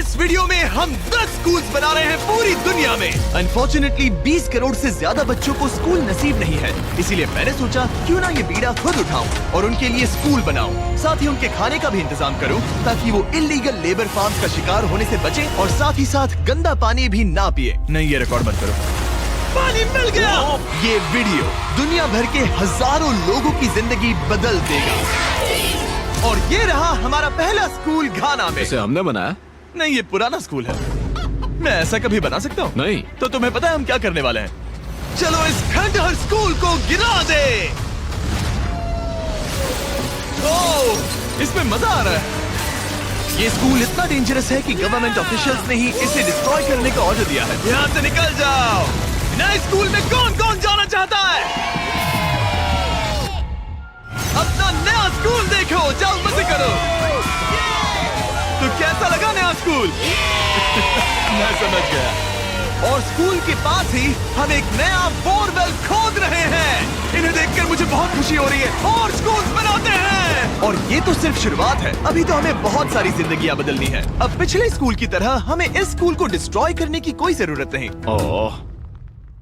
इस वीडियो में हम 10 स्कूल्स बना रहे हैं पूरी दुनिया में। अनफॉर्चुनेटली 20 करोड़ से ज्यादा बच्चों को स्कूल नसीब नहीं है, इसीलिए मैंने सोचा क्यों ना ये बीड़ा खुद उठाऊं और उनके लिए स्कूल बनाऊं। साथ ही उनके खाने का भी इंतजाम करूं ताकि वो इलीगल लेबर फार्म्स का शिकार होने से बचे और साथ ही साथ गंदा पानी भी ना पिए। नहीं, ये रिकॉर्ड मत करो। पानी मिल गया। ये वीडियो दुनिया भर के हजारों लोगों की जिंदगी बदल देगा। और ये रहा हमारा पहला स्कूल घाना में। इसे हमने बनाया? नहीं, ये पुराना स्कूल है। मैं ऐसा कभी बना सकता हूँ? नहीं। तो तुम्हें पता है हम क्या करने वाले हैं? चलो इस खंडहर स्कूल को गिरा दे। ओह, इसमें मजा आ रहा है। ये स्कूल इतना डेंजरस है कि गवर्नमेंट ऑफिशियल्स ने ही इसे डिस्ट्रॉय करने का ऑर्डर दिया है। यहाँ से निकल जाओ। नए स्कूल में कौन कौन जाना चाहता है? अपना नया स्कूल देखो, जाओ मजे करो। तो कैसा लगा नया स्कूल? मैं समझ गया। और स्कूल के पास ही हम एक नया बोरवेल खोद रहे हैं। इन्हें देखकर मुझे बहुत खुशी हो रही है। और स्कूल बनाते हैं। और ये तो सिर्फ शुरुआत है, अभी तो हमें बहुत सारी जिंदगियां बदलनी है। अब पिछले स्कूल की तरह हमें इस स्कूल को डिस्ट्रॉय करने की कोई जरूरत नहीं। ओह,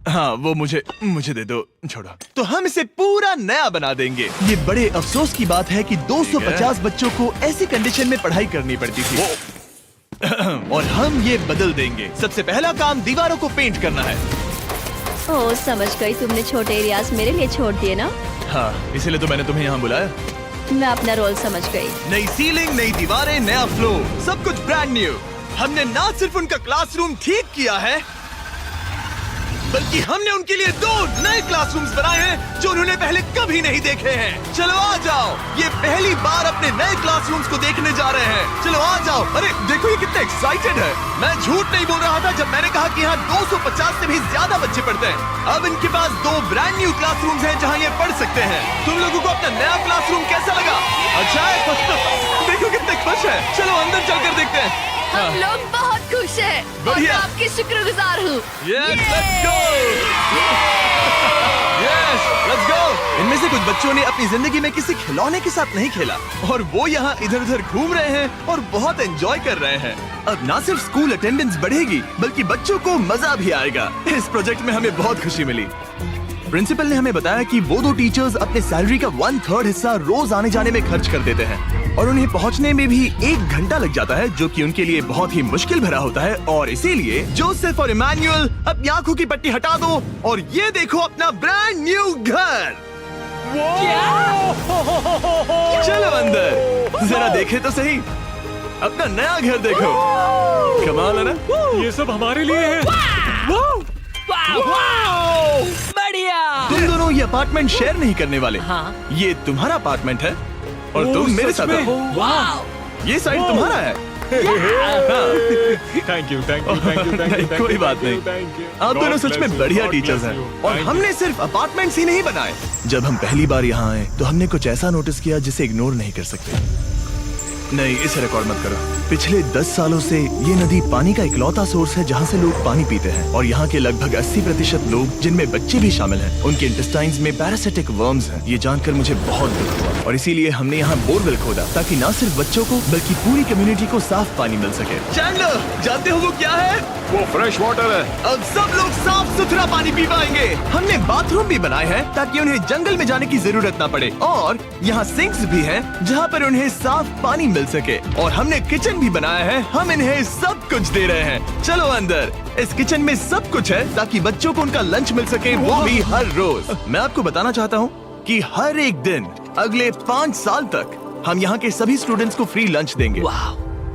हाँ, वो मुझे दे दो, छोड़ो। तो हम इसे पूरा नया बना देंगे। ये बड़े अफसोस की बात है कि 250 बच्चों को ऐसी कंडीशन में पढ़ाई करनी पड़ती थी। और हम ये बदल देंगे। सबसे पहला काम दीवारों को पेंट करना है। ओह, समझ गई। तुमने छोटे एरियाज मेरे लिए छोड़ दिए ना? हाँ, इसीलिए तो मैंने तुम्हें यहाँ बुलाया। मैं अपना रोल समझ गई। नई सीलिंग, नई दीवारें, नया फ्लोर, सब कुछ ब्रांड न्यू। हमने ना सिर्फ उनका क्लासरूम ठीक किया है, बल्कि हमने उनके लिए 2 नए क्लासरूम्स बनाए हैं जो उन्होंने पहले कभी नहीं देखे हैं। चलो आ जाओ, ये पहली बार अपने नए क्लासरूम्स को देखने जा रहे हैं। चलो आ जाओ। अरे देखो, ये कितने एक्साइटेड है। मैं झूठ नहीं बोल रहा था जब मैंने कहा कि यहाँ 250 से भी ज्यादा बच्चे पढ़ते हैं। अब इनके पास 2 ब्रांड न्यू क्लासरूम्स हैं जहाँ ये पढ़ सकते हैं। तुम लोगों को अपना नया क्लासरूम कैसा लगा? अच्छा है? देखो कितने खुश है। चलो अंदर चलकर देखते हैं। हम लोग बहुत खुश हैं और मैं बढ़िया। आपकी शुक्रगुजार हूँ। Yes, let's go! Yes, let's go! इनमें से कुछ बच्चों ने अपनी जिंदगी में किसी खिलौने के साथ नहीं खेला और वो यहाँ इधर उधर घूम रहे हैं और बहुत एंजॉय कर रहे हैं। अब ना सिर्फ स्कूल अटेंडेंस बढ़ेगी बल्कि बच्चों को मजा भी आएगा। इस प्रोजेक्ट में हमें बहुत खुशी मिली। प्रिंसिपल ने हमें बताया कि वो 2 टीचर्स अपने सैलरी का 1/3 हिस्सा रोज आने जाने में खर्च कर देते हैं और उन्हें पहुंचने में भी 1 घंटा लग जाता है, जो कि उनके लिए बहुत ही मुश्किल भरा होता है। और इसीलिए जोसेफ और इमैनुअल अपनी आंखों की पट्टी हटा दो और ये देखो अपना ब्रांड न्यू घर। चलो अंदर जरा देखे तो सही, अपना नया घर देखो। कमाल है ना? ये सब हमारे लिए है। बढ़िया। तुम दोनों ये अपार्टमेंट शेयर नहीं करने वाले। हाँ। ये तुम्हारा अपार्टमेंट है और तुम मेरे साथ आओ। ये साइड तुम्हारा है। Thank you. नहीं, कोई बात नहीं। आप दोनों सच में बढ़िया टीचर्स हैं। और हमने सिर्फ अपार्टमेंट्स ही नहीं बनाए। जब हम पहली बार यहाँ आए तो हमने कुछ ऐसा नोटिस किया जिसे इग्नोर नहीं कर सकते। नहीं, इसे रिकॉर्ड मत करो। पिछले 10 सालों से ये नदी पानी का इकलौता सोर्स है जहाँ से लोग पानी पीते हैं और यहाँ के लगभग 80% लोग, जिनमें बच्चे भी शामिल हैं, उनके इंटेस्टाइन्स में पैरासिटिक वर्म्स हैं। ये जानकर मुझे बहुत दुख हुआ और इसीलिए हमने यहाँ बोरवेल खोदा ताकि न सिर्फ बच्चों को बल्कि पूरी कम्युनिटी को साफ पानी मिल सके। चैंडलर, जानते हो वो क्या है? वो फ्रेश वाटर है। अब सब लोग साफ सुथरा पानी पी पाएंगे। हमने बाथरूम भी बनाए हैं ताकि उन्हें जंगल में जाने की जरूरत ना पड़े और यहाँ सिंक्स भी हैं जहाँ पर उन्हें साफ पानी मिल सके। और हमने किचन भी बनाया है। हम इन्हें सब कुछ दे रहे हैं। चलो अंदर। इस किचन में सब कुछ है ताकि बच्चों को उनका लंच मिल सके, वो भी हर रोज। मैं आपको बताना चाहता हूँ कि हर एक दिन अगले 5 साल तक हम यहाँ के सभी स्टूडेंट्स को फ्री लंच देंगे।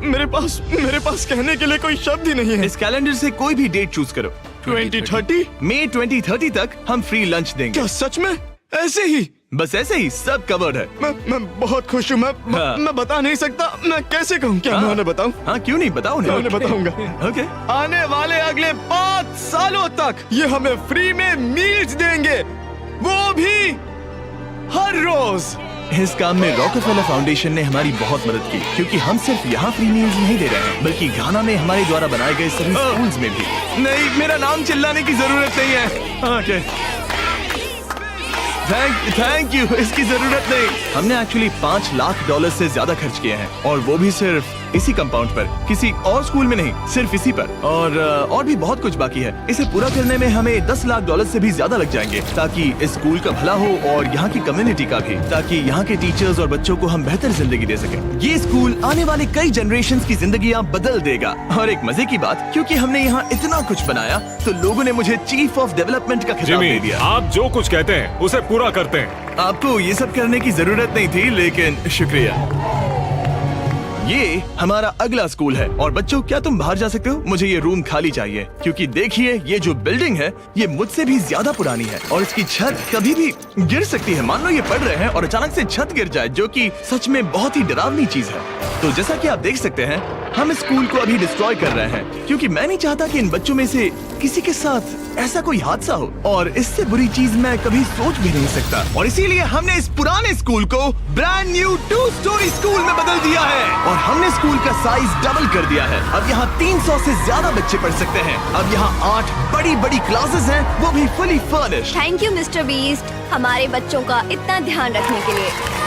मेरे पास कहने के लिए कोई शब्द ही नहीं है। इस कैलेंडर से कोई भी डेट चूज करो। 2030? मई 2030 तक हम फ्री लंच देंगे। क्या सच में? ऐसे ही? बस ऐसे ही, सब कवर्ड है। मैं बहुत खुश हूँ। मैं बता नहीं सकता। मैं कैसे कहूँ? क्या मैं उन्हें बताऊँ? हाँ, क्यों नहीं, बताओ मैं उन्हें बताऊंगा। ओके। आने वाले अगले 5 सालों तक ये हमें फ्री में मील्स देंगे, वो भी हर रोज। इस काम में रॉकफेलर फाउंडेशन ने हमारी बहुत मदद की क्योंकि हम सिर्फ यहाँ फ्री मील्स नहीं दे रहे हैं बल्कि घाना में हमारे द्वारा बनाए गए सभी स्कूल्स में भी। नहीं, मेरा नाम चिल्लाने की जरूरत नहीं है। ओके, थैंक यू, इसकी जरूरत नहीं। हमने एक्चुअली $5 लाख से ज्यादा खर्च किए हैं और वो भी सिर्फ इसी कंपाउंड पर, किसी और स्कूल में नहीं, सिर्फ इसी पर। और भी बहुत कुछ बाकी है। इसे पूरा करने में हमें $10 लाख से भी ज्यादा लग जाएंगे, ताकि इस स्कूल का भला हो और यहाँ की कम्युनिटी का भी, ताकि यहाँ के टीचर्स और बच्चों को हम बेहतर जिंदगी दे सके। ये स्कूल आने वाले कई जनरेशंस की जिंदगियाँ बदल देगा। और एक मजे की बात, क्योंकि हमने यहाँ इतना कुछ बनाया, तो लोगों ने मुझे चीफ ऑफ डेवलपमेंट का खिताब दे जिमी, दिया। आप जो कुछ कहते हैं उसे पूरा करते हैं। आपको ये सब करने की जरूरत नहीं थी, लेकिन शुक्रिया। ये हमारा अगला स्कूल है। और बच्चों, क्या तुम बाहर जा सकते हो? मुझे ये रूम खाली चाहिए, क्योंकि देखिए ये जो बिल्डिंग है ये मुझसे भी ज्यादा पुरानी है और इसकी छत कभी भी गिर सकती है। मान लो ये पढ़ रहे हैं और अचानक से छत गिर जाए, जो कि सच में बहुत ही डरावनी चीज है। तो जैसा कि आप देख सकते हैं, हम इस स्कूल को अभी डिस्ट्रॉय कर रहे हैं, क्योंकि मैं नहीं चाहता कि इन बच्चों में से किसी के साथ ऐसा कोई हादसा हो, और इससे बुरी चीज मैं कभी सोच भी नहीं सकता। और इसीलिए हमने इस पुराने स्कूल को ब्रांड न्यू 2 स्टोरी स्कूल में बदल दिया है, और हमने स्कूल का साइज डबल कर दिया है। अब यहाँ 300 से ज्यादा बच्चे पढ़ सकते हैं। अब यहाँ 8 बड़ी बड़ी क्लासेस हैं, वो भी fully furnished. Thank you mister beast, हमारे बच्चों का इतना ध्यान रखने के लिए।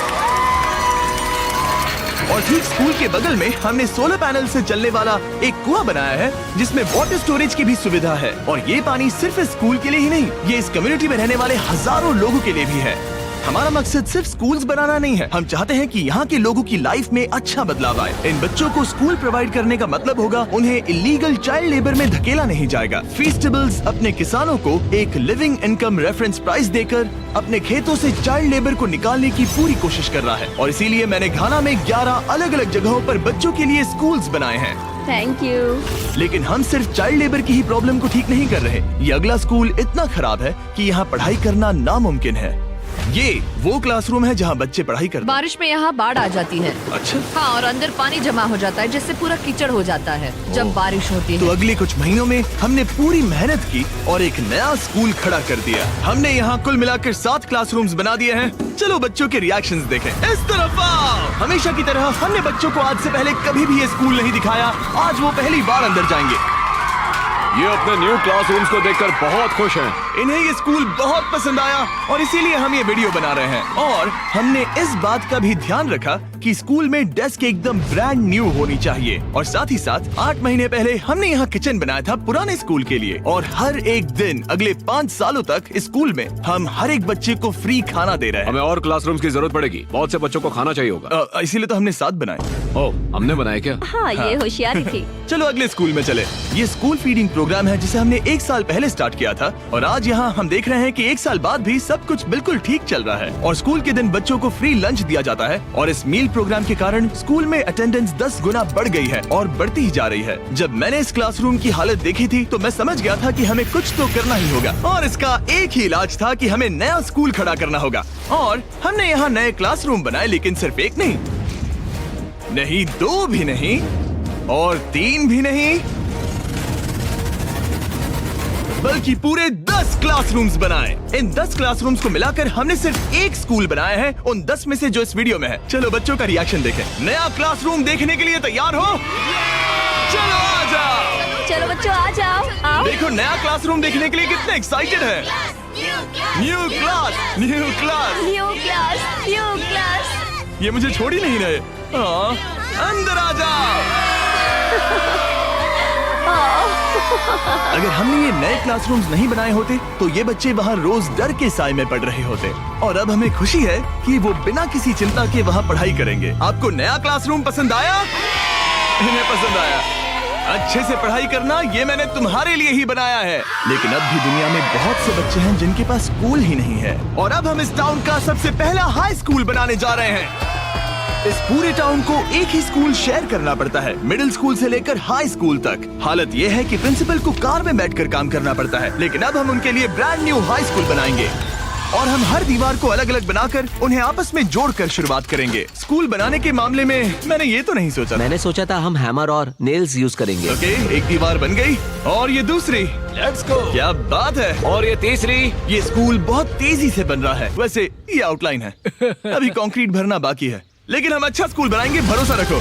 और ठीक स्कूल के बगल में हमने सोलर पैनल से चलने वाला एक कुआं बनाया है, जिसमें वाटर स्टोरेज की भी सुविधा है। और ये पानी सिर्फ इस स्कूल के लिए ही नहीं, ये इस कम्युनिटी में रहने वाले हजारों लोगों के लिए भी है। हमारा मकसद सिर्फ स्कूल्स बनाना नहीं है, हम चाहते हैं कि यहाँ के लोगों की लाइफ में अच्छा बदलाव आए। इन बच्चों को स्कूल प्रोवाइड करने का मतलब होगा उन्हें इलीगल चाइल्ड लेबर में धकेला नहीं जाएगा। फीस्टेबल्स अपने किसानों को एक लिविंग इनकम रेफरेंस प्राइस देकर अपने खेतों से चाइल्ड लेबर को निकालने की पूरी कोशिश कर रहा है। और इसीलिए मैंने घाना में 11 अलग अलग जगहों पर बच्चों के लिए स्कूल्स बनाए हैं। Thank you. लेकिन हम सिर्फ चाइल्ड लेबर की ही प्रॉब्लम को ठीक नहीं कर रहे। ये अगला स्कूल इतना खराब है कि यहाँ पढ़ाई करना नामुमकिन है। ये वो क्लासरूम है जहाँ बच्चे पढ़ाई करते हैं। बारिश में यहाँ बाढ़ आ जाती है। अच्छा, हाँ, और अंदर पानी जमा हो जाता है, जिससे पूरा कीचड़ हो जाता है जब बारिश होती तो है। अगले कुछ महीनों में हमने पूरी मेहनत की और एक नया स्कूल खड़ा कर दिया। हमने यहाँ कुल मिलाकर 7 क्लासरूम्स बना दिए हैं। चलो बच्चों के रिएक्शंस देखें। इस तरफ आओ। हमेशा की तरह हमने बच्चों को आज से पहले कभी भी ये स्कूल नहीं दिखाया। आज वो पहली बार अंदर जाएंगे। ये अपने न्यू क्लासरूम्स को देखकर बहुत खुश हैं। इन्हें ये स्कूल बहुत पसंद आया और इसीलिए हम ये वीडियो बना रहे हैं। और हमने इस बात का भी ध्यान रखा कि स्कूल में डेस्क एकदम ब्रांड न्यू होनी चाहिए। और साथ ही साथ 8 महीने पहले हमने यहाँ किचन बनाया था पुराने स्कूल के लिए। और हर एक दिन अगले 5 सालों तक स्कूल में हम हर एक बच्चे को फ्री खाना दे रहे हैं। हमें और क्लासरूम्स की जरूरत पड़ेगी, बहुत से बच्चों को खाना चाहिए होगा। इसीलिए तो हमने 7 बनाए। ओह, हमने बनाए क्या? हाँ, ये होशियारी थी। चलो अगले स्कूल में चले। ये स्कूल फीडिंग प्रोग्राम है जिसे हमने 1 साल पहले स्टार्ट किया था। और आज यहाँ हम देख रहे हैं कि 1 साल बाद भी सब कुछ बिल्कुल ठीक चल रहा है। और स्कूल के दिन बच्चों को फ्री लंच दिया जाता है। और इस मील प्रोग्राम के कारण स्कूल में अटेंडेंस 10 गुना बढ़ गई है और बढ़ती ही जा रही है। जब मैंने इस क्लासरूम की हालत देखी थी तो मैं समझ गया था कि हमें कुछ तो करना ही होगा। और इसका एक ही इलाज था कि हमें नया स्कूल खड़ा करना होगा। और हमने यहाँ नए क्लासरूम बनाए, लेकिन सिर्फ एक नहीं, 2 भी नहीं, और 3 भी नहीं, बल्कि पूरे 10 क्लासरूम्स बनाए। इन 10 क्लासरूम्स को मिलाकर हमने सिर्फ एक स्कूल बनाया है, उन 10 में से जो इस वीडियो में है। चलो बच्चों का रिएक्शन देखें। नया क्लासरूम देखने के लिए तैयार हो? चलो आ जाओ। चलो बच्चों आ जाओ, आओ। देखो नया क्लासरूम देखने के लिए कितने एक्साइटेड है। New class, new class. New class, new class. ये मुझे छोड़ ही नहीं रहे। हाँ, अंदर आ जाओ। अगर हमने ये नए क्लासरूम्स नहीं बनाए होते तो ये बच्चे वहाँ रोज डर के साए में पढ़ रहे होते। और अब हमें खुशी है कि वो बिना किसी चिंता के वहाँ पढ़ाई करेंगे। आपको नया क्लासरूम पसंद आया? इन्हें पसंद आया। अच्छे से पढ़ाई करना ये मैंने तुम्हारे लिए ही बनाया है। लेकिन अब भी दुनिया में बहुत से बच्चे हैं जिनके पास स्कूल ही नहीं है। और अब हम इस टाउन का सबसे पहला हाई स्कूल बनाने जा रहे हैं। इस पूरे टाउन को एक ही स्कूल शेयर करना पड़ता है, मिडिल स्कूल से लेकर हाई स्कूल तक। हालत ये है कि प्रिंसिपल को कार में बैठकर काम करना पड़ता है। लेकिन अब हम उनके लिए ब्रांड न्यू हाई स्कूल बनाएंगे। और हम हर दीवार को अलग अलग बनाकर उन्हें आपस में जोड़कर शुरुआत करेंगे। स्कूल बनाने के मामले में मैंने ये तो नहीं सोचा। मैंने सोचा था हम हैमर और नेल्स यूज करेंगे। ओके, एक दीवार बन गई और ये दूसरी। Let's go. क्या बात है। और ये तीसरी। ये स्कूल बहुत तेजी से बन रहा है। वैसे ये आउटलाइन है, अभी कंक्रीट भरना बाकी है। लेकिन हम अच्छा स्कूल बनाएंगे, भरोसा रखो।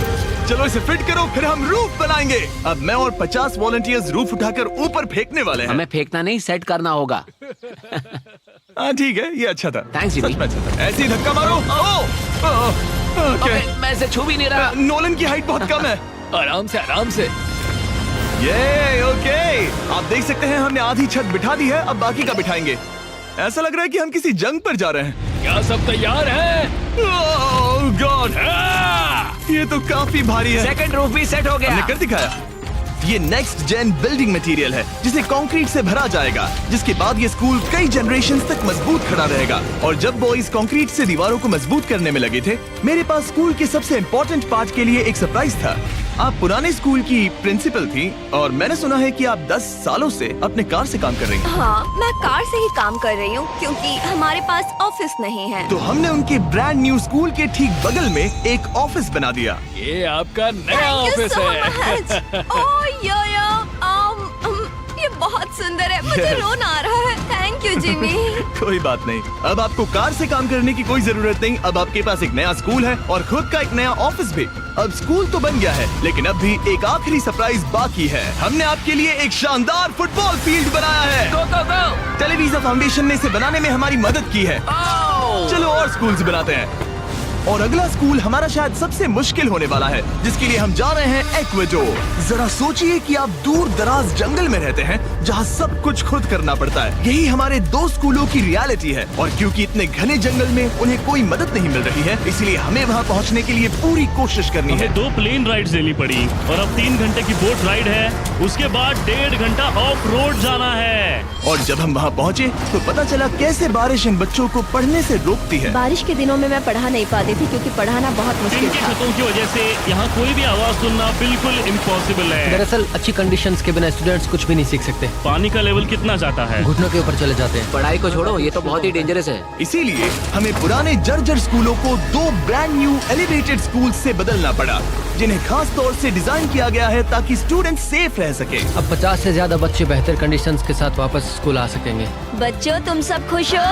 चलो इसे फिट करो, फिर हम रूफ बनाएंगे। अब मैं और 50 वॉलंटियर्स रूफ उठाकर ऊपर फेंकने वाले हैं। हमें फेंकना नहीं, सेट करना होगा। हाँ ठीक है, ये अच्छा था। Thanks Jimmy. सच में अच्छा था। ऐसे ही धक्का मारो। मैं इसे छू भी नहीं रहा। नोलन की हाइट बहुत कम है। आराम से आराम से। ये ओके, आप देख सकते हैं हमने आधी छत बिठा दी है, अब बाकी का बिठाएंगे। ऐसा लग रहा है कि हम किसी जंग पर जा रहे हैं। क्या सब तैयार है? ओह गॉड, ये तो काफी भारी है। सेकंड रूफ भी सेट हो हमने गया। कर दिखाया। ये नेक्स्ट जेन बिल्डिंग मटेरियल है जिसे कंक्रीट से भरा जाएगा, जिसके बाद ये स्कूल कई जनरेशन तक मजबूत खड़ा रहेगा। और जब बॉयज कंक्रीट से दीवारों को मजबूत करने में लगे थे, मेरे पास स्कूल के सबसे इम्पोर्टेंट पार्ट के लिए एक सरप्राइज था। आप पुराने स्कूल की प्रिंसिपल थी और मैंने सुना है कि आप 10 सालों से अपने कार से काम कर रही हैं। हाँ, मैं कार से ही काम कर रही हूँ क्योंकि हमारे पास ऑफिस नहीं है। तो हमने उनके ब्रांड न्यू स्कूल के ठीक बगल में एक ऑफिस बना दिया। ये आपका नया Thank you ऑफिस so है। much. ओह ये बहुत सुंदर है, मुझे रोना आ रहा है। Thank you Jimmy. कोई बात नहीं, अब आपको कार से काम करने की कोई जरूरत नहीं। अब आपके पास एक नया स्कूल है और खुद का एक नया ऑफिस भी। अब स्कूल तो बन गया है, लेकिन अब भी एक आखिरी सरप्राइज बाकी है। हमने आपके लिए एक शानदार फुटबॉल फील्ड बनाया है। गो गो गो। टेलीविजन फाउंडेशन ने इसे बनाने में हमारी मदद की है। चलो और स्कूल्स बनाते हैं। और अगला स्कूल हमारा शायद सबसे मुश्किल होने वाला है, जिसके लिए हम जा रहे हैं एक्वेडोर। जरा सोचिए कि आप दूर दराज जंगल में रहते हैं जहाँ सब कुछ खुद करना पड़ता है। यही हमारे 2 स्कूलों की रियलिटी है। और क्योंकि इतने घने जंगल में उन्हें कोई मदद नहीं मिल रही है, इसलिए हमें वहाँ पहुँचने के लिए पूरी कोशिश करनी है। हमें 2 प्लेन राइड्स लेनी पड़ी और अब 3 घंटे की बोट राइड है। उसके बाद 1.5 घंटा ऑफ रोड जाना है। और जब हम वहाँ पहुँचे तो पता चला कैसे बारिश इन बच्चों को पढ़ने से रोकती है। बारिश के दिनों में मैं पढ़ा नहीं पाती थी क्योंकि पढ़ाना बहुत मुश्किल इनकी था। छतों की वजह से यहाँ कोई भी आवाज सुनना बिल्कुल इम्पॉसिबल है। दरअसल अच्छी कंडीशंस के बिना स्टूडेंट्स कुछ भी नहीं सीख सकते। पानी का लेवल कितना जाता है? घुटनों के ऊपर चले जाते हैं। पढ़ाई को छोड़ो, ये तो बहुत ही डेंजरस है। इसीलिए हमें पुराने जर्जर स्कूलों को 2 ब्रांड न्यू एलिवेटेड स्कूल से बदलना पड़ा, जिन्हें खास तौर से डिजाइन किया गया है ताकि स्टूडेंट सेफ रह सके। अब 50 से ज्यादा बच्चे बेहतर कंडीशंस के साथ वापस स्कूल आ सकेंगे। बच्चों, तुम सब खुश हो?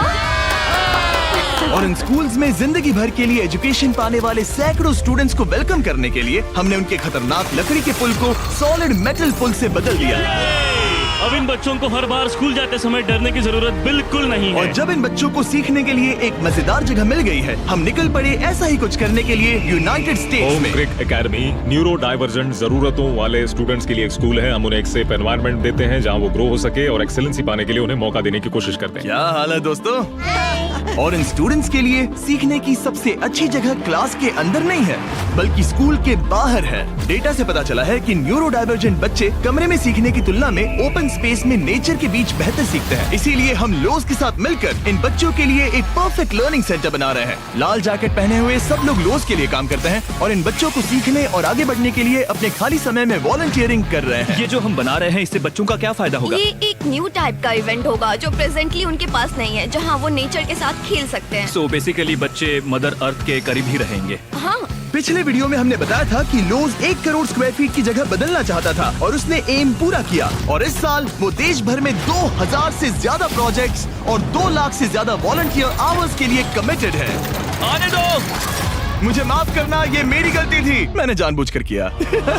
और इन स्कूल्स में जिंदगी भर के लिए एजुकेशन पाने वाले सैकड़ों स्टूडेंट्स को वेलकम करने के लिए हमने उनके खतरनाक लकड़ी के पुल को सॉलिड मेटल पुल से बदल दिया। अब इन बच्चों को हर बार स्कूल जाते समय डरने की जरूरत बिल्कुल नहीं है। और जब इन बच्चों को सीखने के लिए एक मजेदार जगह मिल गई है, हम निकल पड़े ऐसा ही कुछ करने के लिए यूनाइटेड स्टेट्स होम में। क्रिक एकेडमी न्यूरो डाइवर्जेंट जरूरतों वाले स्टूडेंट्स के लिए एक स्कूल है। हम उन्हें एक सेफ एनवायरनमेंट देते हैं जहां वो ग्रो हो सके और एक्सेलेंसी पाने के लिए उन्हें मौका देने की कोशिश करते हैं। क्या हाल है दोस्तों? और इन स्टूडेंट्स के लिए सीखने की सबसे अच्छी जगह क्लास के अंदर नहीं है, बल्कि स्कूल के बाहर है। डेटा से पता चला है कि न्यूरो डाइवर्जेंट बच्चे कमरे में सीखने की तुलना में ओपन स्पेस में नेचर के बीच बेहतर सीखते हैं। इसीलिए हम लोज के साथ मिलकर इन बच्चों के लिए एक परफेक्ट लर्निंग सेंटर बना रहे हैं। लाल जैकेट पहने हुए सब लोग लोज के लिए काम करते हैं और इन बच्चों को सीखने और आगे बढ़ने के लिए अपने खाली समय में वॉलंटियरिंग कर रहे हैं। ये जो हम बना रहे हैं, इससे बच्चों का क्या फायदा होगा? ये एक न्यू टाइप का इवेंट होगा जो प्रेजेंटली उनके पास नहीं है, जहाँ वो नेचर के साथ खेल सकते हैं। सो बेसिकली बच्चे मदर अर्थ के करीब ही रहेंगे। हाँ, पिछले वीडियो में हमने बताया था कि लोज 1 करोड़ स्क्वायर फीट की जगह बदलना चाहता था और उसने एम पूरा किया। और इस साल वो देश भर में 2000 से ज्यादा प्रोजेक्ट्स और 2 लाख से ज्यादा वॉलंटियर आवर्स के लिए कमिटेड है। आने दो। मुझे माफ करना, ये मेरी गलती थी, मैंने जानबूझकर किया।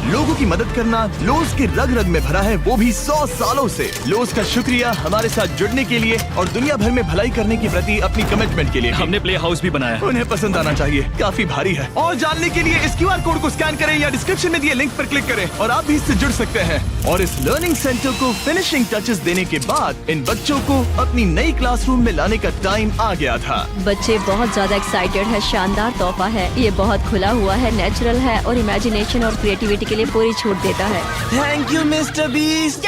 लोगों की मदद करना लोज के रग रग में भरा है, वो भी 100 सालों से। लोज का शुक्रिया हमारे साथ जुड़ने के लिए और दुनिया भर में भलाई करने के प्रति अपनी कमिटमेंट के लिए। हमने प्ले हाउस भी बनाया। उन्हें पसंद आना चाहिए, काफी भारी है। और जानने के लिए इस QR कोड को स्कैन करें या डिस्क्रिप्शन में दिए लिंक पर क्लिक करें और आप भी इससे जुड़ सकते हैं। और इस लर्निंग सेंटर को फिनिशिंग टचेस देने के बाद इन बच्चों को अपनी नई क्लासरूम में लाने का टाइम आ गया था। बच्चे बहुत ज्यादा एक्साइटेड है। शानदार तोहफा है, ये बहुत खुला हुआ है, नेचुरल है और इमेजिनेशन और क्रिएटिविटी के लिए पूरी छूट देता है। Thank you mister beast.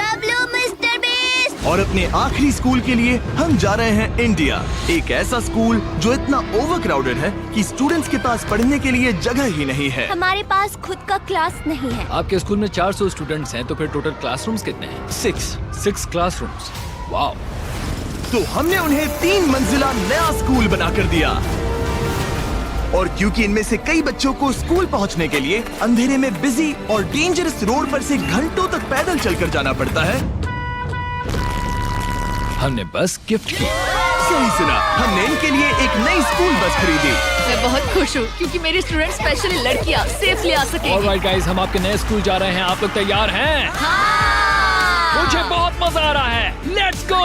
और अपने आखिरी स्कूल के लिए हम जा रहे हैं इंडिया। एक ऐसा स्कूल जो इतना ओवरक्राउडेड है कि स्टूडेंट्स के पास पढ़ने के लिए जगह ही नहीं है। हमारे पास खुद का क्लास नहीं है। आपके स्कूल में 400 स्टूडेंट्स हैं, तो फिर टोटल क्लासरूम्स कितने हैं? 6 क्लासरूम्स। वाओ। तो हमने उन्हें 3 मंजिला नया स्कूल बना कर दिया। और क्योंकि इनमें से कई बच्चों को स्कूल पहुंचने के लिए अंधेरे में बिजी और डेंजरस रोड पर से घंटों तक पैदल चलकर जाना पड़ता है, हमने बस गिफ्ट की। सही सुना, हमने इनके लिए एक नई स्कूल बस खरीदी। मैं बहुत खुश हूँ क्योंकि मेरी स्टूडेंट स्पेशली लड़कियाँ सेफली आ सकेंगी। ऑलराइट गाइस, हम आपके नए स्कूल जा रहे हैं। आप लोग तैयार हैं? हाँ। मुझे बहुत मजा आ रहा है। Let's go.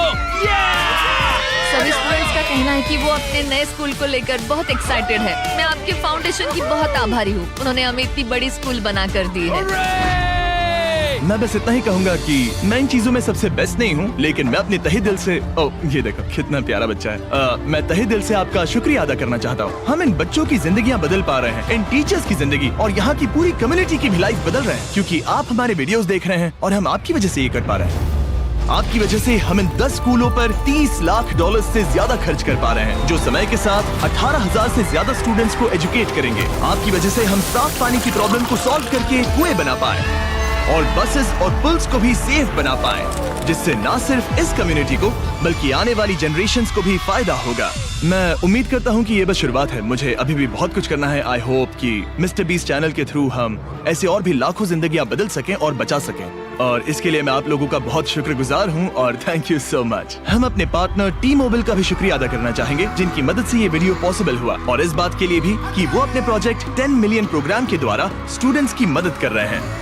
सभी स्टूडेंट्स का कहना है कि वो अपने नए स्कूल को लेकर बहुत एक्साइटेड है। मैं आपके फाउंडेशन की बहुत आभारी हूँ, उन्होंने हमें इतनी बड़ी स्कूल बना कर दी है। मैं बस इतना ही कहूंगा कि मैं इन चीजों में सबसे बेस्ट नहीं हूँ, लेकिन मैं अपने तहे दिल से ये देखो कितना प्यारा बच्चा है। मैं तहे दिल से आपका शुक्रिया अदा करना चाहता हूँ। हम इन बच्चों की जिंदगियाँ बदल पा रहे हैं, इन टीचर्स की जिंदगी और यहाँ की पूरी कम्युनिटी की भी लाइफ बदल रहे हैं, क्योंकि आप हमारे वीडियोस देख रहे हैं और हम आपकी वजह से ये कर पा रहे हैं। आपकी वजह से हम इन 10 स्कूलों पर $30 लाख से ज्यादा खर्च कर पा रहे हैं, जो समय के साथ 18,000 से ज्यादा स्टूडेंट्स को एजुकेट करेंगे। आपकी वजह से हम साफ पानी की प्रॉब्लम को सॉल्व करके कुएं बना पाए और बसेस और पुल्स को भी सेफ बना पाए, जिससे ना सिर्फ इस कम्युनिटी को बल्कि आने वाली जनरेशंस को भी फायदा होगा। मैं उम्मीद करता हूँ कि ये बस शुरुआत है, मुझे अभी भी बहुत कुछ करना है। आई होप कि मिस्टर बीस्ट चैनल के थ्रू हम ऐसे और भी लाखों जिंदगियां बदल सकें और बचा सकें, और इसके लिए मैं आप लोगों का बहुत शुक्रगुजार हूँ और थैंक यू सो मच। हम अपने पार्टनर T-Mobile का भी शुक्रिया अदा करना चाहेंगे, जिनकी मदद से ये वीडियो पॉसिबल हुआ, और इस बात के लिए भी कि वो अपने प्रोजेक्ट 10 मिलियन प्रोग्राम के द्वारा स्टूडेंट्स की मदद कर रहे हैं।